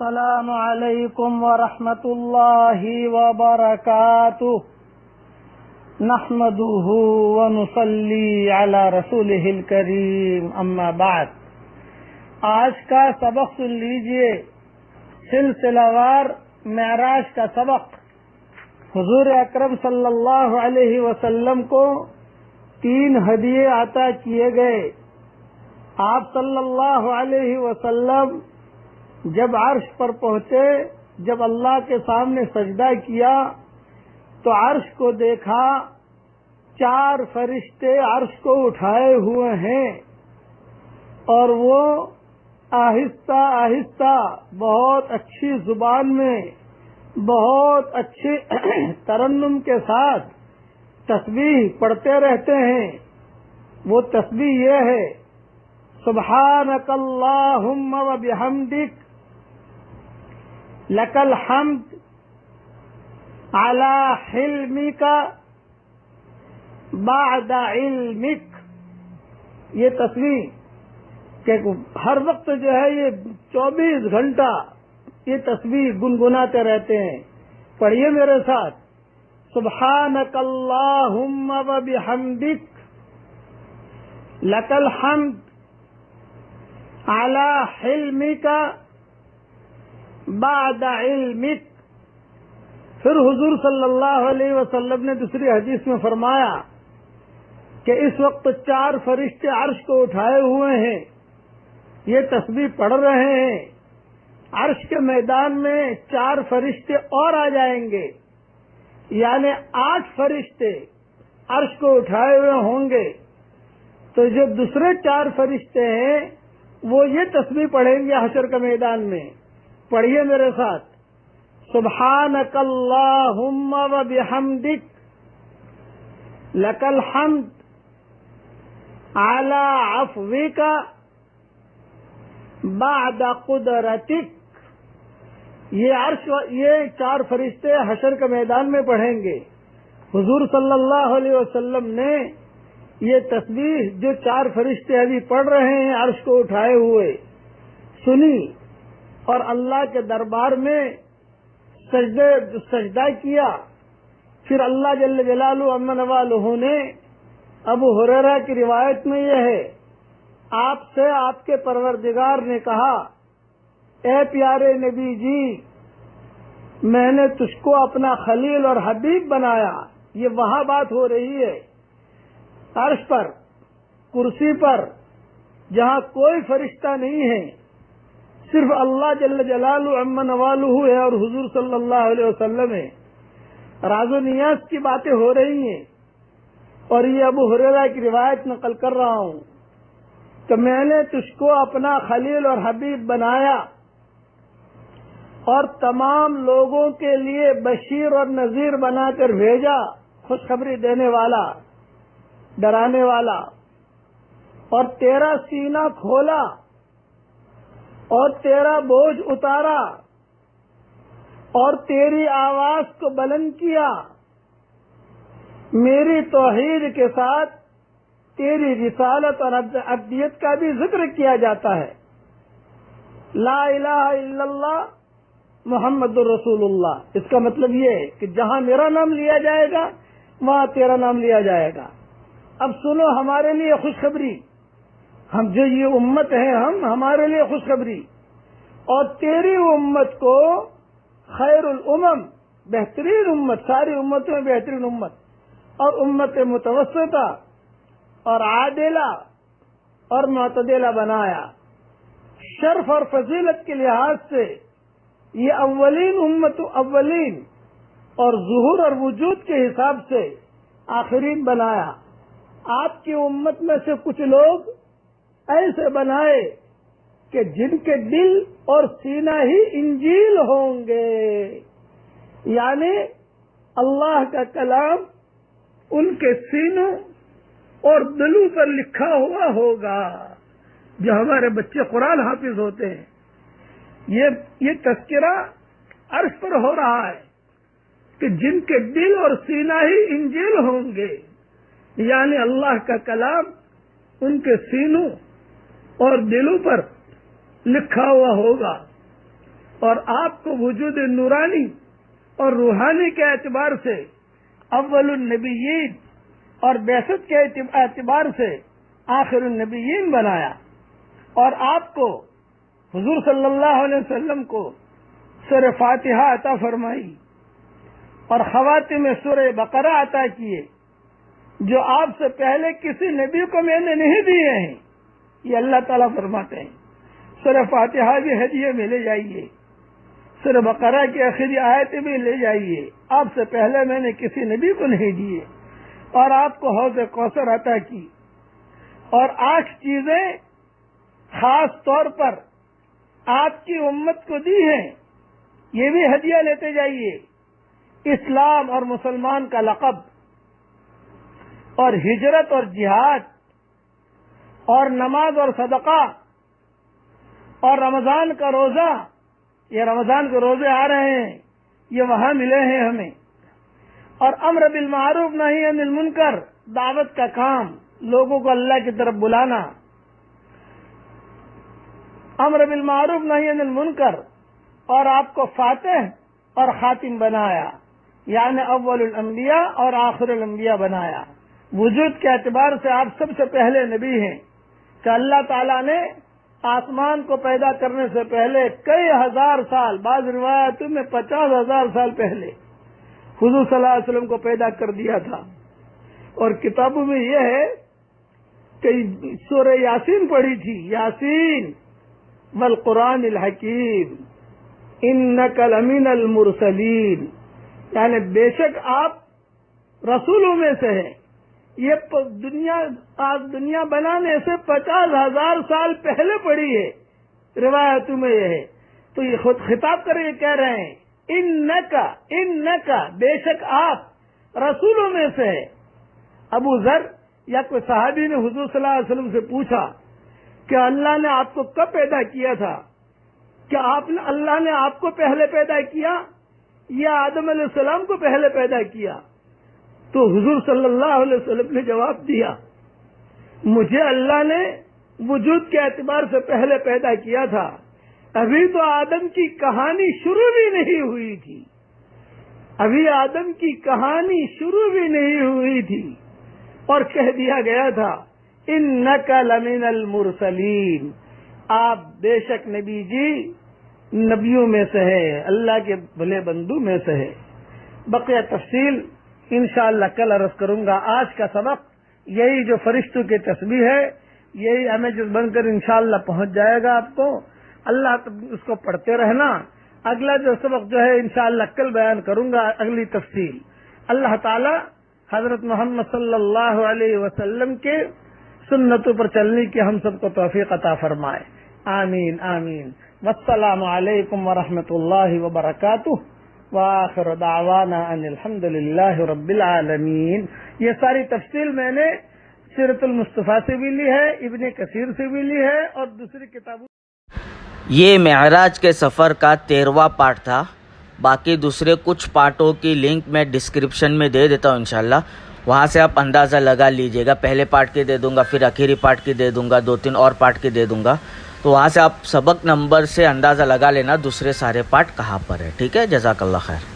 السلام علیکم ورحمۃ اللہ وبرکاتہ نحمده ونصلی علی رسولہ الکریم اما بعد۔ آج کا سبق سن لیجئے، سلسلہ وار معراج کا سبق۔ حضور اکرم صلی اللہ علیہ وسلم کو 3 ہدیے عطا کیے گئے۔ آپ صلی اللہ علیہ وسلم جب عرش پر پہنچے، جب اللہ کے سامنے سجدہ کیا تو عرش کو دیکھا، 4 فرشتے عرش کو اٹھائے ہوئے ہیں اور وہ آہستہ آہستہ بہت اچھی زبان میں، بہت اچھے ترنم کے ساتھ تسبیح پڑھتے رہتے ہیں۔ وہ تسبیح یہ ہے: سبحانک اللہم وبحمدک لک الحمد علی حلمک بعد علمک۔ یہ تسبیح کہ ہر وقت جو ہے یہ 24 گھنٹہ یہ تسبیح گنگناتے رہتے ہیں۔ پڑھیے میرے ساتھ: سبحانک اللہم وبحمدک لک الحمد علی حلمک بعد علمک۔ پھر حضور صلی اللہ علیہ وسلم نے دوسری حدیث میں فرمایا کہ اس وقت 4 فرشتے عرش کو اٹھائے ہوئے ہیں، یہ تسبیح پڑھ رہے ہیں۔ عرش کے میدان میں 4 فرشتے اور آ جائیں گے، یعنی 8 فرشتے عرش کو اٹھائے ہوئے ہوں گے۔ تو جو دوسرے 4 فرشتے ہیں وہ یہ تسبیح پڑھیں گے حشر کے میدان میں۔ پڑھیے میرے ساتھ: سبحانک اللہم وبحمدک لک الحمد علی عفوک بعد قدرتک۔ یہ 4 فرشتے حشر کے میدان میں پڑھیں گے۔ حضور صلی اللہ علیہ وسلم نے یہ تسبیح جو 4 فرشتے ابھی پڑھ رہے ہیں عرش کو اٹھائے ہوئے سنی، اور اللہ کے دربار میں سجدہ کیا۔ پھر اللہ جل جلالہ عما نوالہ نے، ابو ہریرہ کی روایت میں یہ ہے، آپ سے آپ کے پروردگار نے کہا: اے پیارے نبی جی، میں نے تجھ کو اپنا خلیل اور حبیب بنایا۔ یہ وہاں بات ہو رہی ہے عرش پر، کرسی پر، جہاں کوئی فرشتہ نہیں ہے، صرف اللہ جل جلالہ عما نوالہ ہے اور حضور صلی اللہ علیہ وسلم ہے۔ راز و نیاز کی باتیں ہو رہی ہیں، اور یہ ابو ہریرہ کی روایت نقل کر رہا ہوں کہ میں نے تجھ کو اپنا خلیل اور حبیب بنایا اور تمام لوگوں کے لیے بشیر اور نذیر بنا کر بھیجا، خوشخبری دینے والا، ڈرانے والا، اور تیرا سینہ کھولا اور تیرا بوجھ اتارا اور تیری آواز کو بلند کیا۔ میری توحید کے ساتھ تیری رسالت اور ابدیت کا بھی ذکر کیا جاتا ہے۔ لا الہ الا اللہ محمد الرسول اللہ۔ اس کا مطلب یہ ہے کہ جہاں میرا نام لیا جائے گا وہاں تیرا نام لیا جائے گا۔ اب سنو ہمارے لیے خوشخبری، ہم جو یہ امت ہے، ہمارے لیے خوشخبری، اور تیری امت کو خیر الامم، بہترین امت، ساری امتوں میں بہترین امت، اور امت متوسطہ اور عادلہ اور معتدلہ بنایا۔ شرف اور فضیلت کے لحاظ سے یہ اولین امت اولین، اور ظہور اور وجود کے حساب سے آخرین بنایا۔ آپ کی امت میں سے کچھ لوگ ایسے بنائے کہ جن کے دل اور سینہ ہی انجیل ہوں گے، یعنی اللہ کا کلام ان کے سینوں اور دلوں پر لکھا ہوا ہوگا۔ جو ہمارے بچے قرآن حافظ ہوتے ہیں، یہ تذکرہ عرش پر ہو رہا ہے کہ جن کے دل اور سینہ ہی انجیل ہوں گے، یعنی اللہ کا کلام ان کے سینوں اور دلوں پر لکھا ہوا ہوگا۔ اور آپ کو وجود نورانی اور روحانی کے اعتبار سے اول النبیین اور بعثت کے اعتبار سے آخر النبیین بنایا، اور آپ کو حضور صلی اللہ علیہ وسلم کو سورہ فاتحہ عطا فرمائی اور خواتم سورہ بقرہ عطا کیے، جو آپ سے پہلے کسی نبی کو میں نے نہیں دیے ہیں۔ یہ اللہ تعالیٰ فرماتے ہیں سورہ فاتحہ بھی ہدیے میں لے جائیے، سورہ بقرہ کی آخری آیتیں بھی لے جائیے، آپ سے پہلے میں نے کسی نبی کو نہیں دیے، اور آپ کو حوض کوثر عطا کی، اور 8 چیزیں خاص طور پر آپ کی امت کو دی ہیں، یہ بھی ہدیہ لیتے جائیے، اسلام اور مسلمان کا لقب، اور ہجرت اور جہاد، اور نماز اور صدقہ، اور رمضان کا روزہ، یہ رمضان کے روزے آ رہے ہیں، یہ وہاں ملے ہیں ہمیں، اور امر بالمعروف نہی عن المنکر، دعوت کا کام، لوگوں کو اللہ کی طرف بلانا، امر بالمعروف نہی عن المنکر، اور آپ کو فاتح اور خاتم بنایا، یعنی اول الانبیاء اور آخر الانبیاء بنایا۔ وجود کے اعتبار سے آپ سب سے پہلے نبی ہیں کہ اللہ تعالیٰ نے آسمان کو پیدا کرنے سے پہلے کئی ہزار سال، بعض روایتوں میں 50,000 سال پہلے حضور صلی اللہ علیہ وسلم کو پیدا کر دیا تھا۔ اور کتابوں میں یہ ہے کہ سورہ یاسین پڑھی تھی، یاسین والقرآن الحکیم انک لمن المرسلین، یعنی بے شک آپ رسولوں میں سے ہیں۔ یہ دنیا بنانے سے 50,000 سال پہلے پڑی ہے، روایتوں میں یہ ہے۔ تو یہ خود خطاب کر کے کہہ رہے ہیں انکا بے شک آپ رسولوں میں سے ہے۔ ابو ذر یا کوئی صحابی نے حضور صلی اللہ علیہ وسلم سے پوچھا کہ اللہ نے آپ کو کب پیدا کیا تھا؟ کیا اللہ نے آپ کو پہلے پیدا کیا یا آدم علیہ السلام کو پہلے پیدا کیا؟ تو حضور صلی اللہ علیہ وسلم نے جواب دیا، مجھے اللہ نے وجود کے اعتبار سے پہلے پیدا کیا تھا، ابھی تو آدم کی کہانی شروع بھی نہیں ہوئی تھی، ابھی آدم کی کہانی شروع بھی نہیں ہوئی تھی، اور کہہ دیا گیا تھا انک لمن المرسلین، آپ بے شک نبی جی نبیوں میں سے ہے، اللہ کے بھلے بندوں میں سے ہے۔ بقیہ تفصیل انشاءاللہ کل عرض کروں گا۔ آج کا سبق یہی جو فرشتوں کی تسبیح ہے، یہی امیجز بن کر انشاءاللہ پہنچ جائے گا آپ کو، اللہ اس کو پڑھتے رہنا۔ اگلا جو سبق جو ہے انشاءاللہ کل بیان کروں گا اگلی تفصیل۔ اللہ تعالی حضرت محمد صلی اللہ علیہ وسلم کے سنتوں پر چلنے کی ہم سب کو توفیق عطا فرمائے، آمین آمین۔ والسلام علیکم ورحمۃ اللہ وبرکاتہ، وآخر دعوانا ان الحمد للہ رب العالمین۔ یہ ساری تفصیل میں نے سیرت المصطفیٰ سے بھی لی ہے، ابن کثیر سے بھی لی ہے، اور دوسری کتابوں۔ یہ معراج کے سفر کا 13واں پارٹ تھا۔ باقی دوسرے کچھ پارٹوں کی لنک میں ڈسکرپشن میں دے دیتا ہوں انشاءاللہ، وہاں سے آپ اندازہ لگا لیجئے گا۔ پہلے پارٹ کی دے دوں گا، پھر آخری پارٹ کی دے دوں گا، 2-3 اور پارٹ کی دے دوں گا، تو وہاں سے آپ سبق نمبر سے اندازہ لگا لینا دوسرے سارے پارٹ کہاں پر ہے۔ ٹھیک ہے، جزاک اللہ خیر۔